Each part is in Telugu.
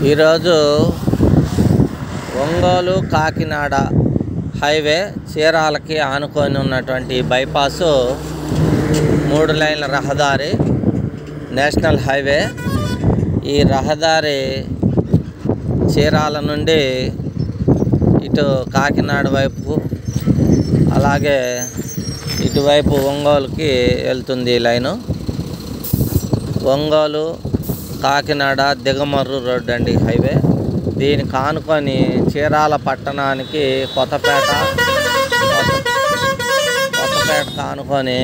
ఈరోజు ఒంగోలు కాకినాడ హైవే చీరాలకి ఆనుకొని ఉన్నటువంటి బైపాసు 3 లైన్ల రహదారి, నేషనల్ హైవే. ఈ రహదారి చీరాల నుండి ఇటు కాకినాడ వైపు, అలాగే ఇటువైపు ఒంగోలుకి వెళ్తుంది ఈ లైను. ఒంగోలు కాకినాడ దిగమర్రు రోడ్డు అండి హైవే. దీనికి ఆనుకొని చీరాల పట్టణానికి కొత్తపేట ఆనుకొని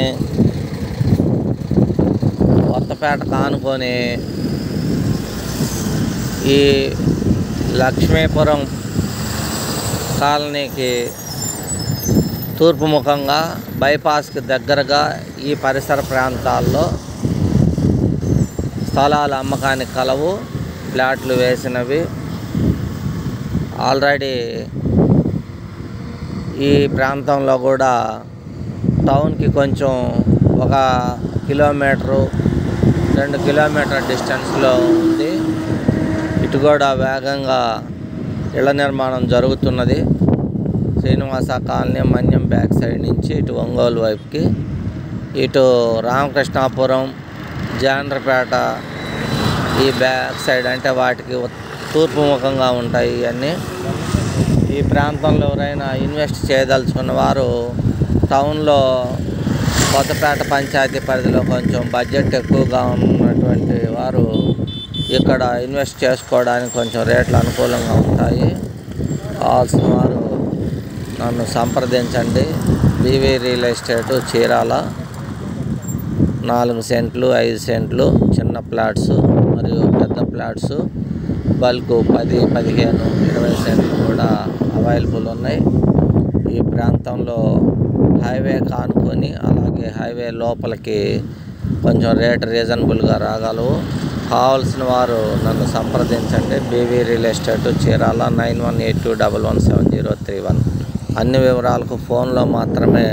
ఈ లక్ష్మీపురం కాలనీకి తూర్పు ముఖంగా బైపాస్కి దగ్గరగా ఈ పరిసర ప్రాంతాల్లో స్థలాలు అమ్మకానికి కలవు. ఫ్లాట్లు వేసినవి ఆల్రెడీ. ఈ ప్రాంతంలో కూడా టౌన్కి కొంచెం 1 కిలోమీటరు 2 కిలోమీటర్ డిస్టెన్స్లో ఉంది. ఇటు కూడా వేగంగా ఇళ్ల నిర్మాణం జరుగుతున్నది. శ్రీనివాస కాలనీ మన్యం బ్యాక్ సైడ్ నుంచి ఇటు ఒంగోలు వైపుకి, ఇటు రామకృష్ణాపురం జాండ్రపేట ఈ బ్యాక్ సైడ్, అంటే వాటికి తూర్పు ముఖంగా ఉంటాయి ఇవన్నీ. ఈ ప్రాంతంలో ఎవరైనా ఇన్వెస్ట్ చేయదలుచుకున్న వారు టౌన్లో కొత్తపేట పంచాయతీ పరిధిలో కొంచెం బడ్జెట్ ఎక్కువగా ఉన్నటువంటి వారు ఇక్కడ ఇన్వెస్ట్ చేసుకోవడానికి కొంచెం రేట్లు అనుకూలంగా ఉంటాయి. కావాల్సిన వారు నన్ను సంప్రదించండి. BV real estate Chirala. 4 సెంట్లు 5 సెంట్లు చిన్న ప్లాట్స్ మరియు పెద్ద ప్లాట్స్ బల్క్ 10, 15, 20 సెంట్లు కూడా అవైలబుల్ ఉన్నాయి. ఈ ప్రాంతంలో హైవే కానుకొని, అలాగే హైవే లోపలికి కొంచెం రేట్ రీజనబుల్గా రాగలవు. కావాల్సిన వారు నన్ను సంప్రదించండి. BV real estate Chirala 9182117031. అన్ని వివరాలకు ఫోన్లో మాత్రమే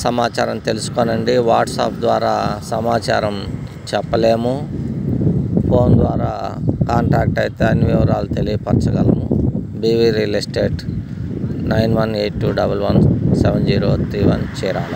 సమాచారం తెలుసుకోనండి. వాట్సాప్ ద్వారా సమాచారం చెప్పలేము. ఫోన్ ద్వారా కాంటాక్ట్ అయితే అన్ని వివరాలు తెలియపరచగలము. BV real estate 9182117031 Chirala.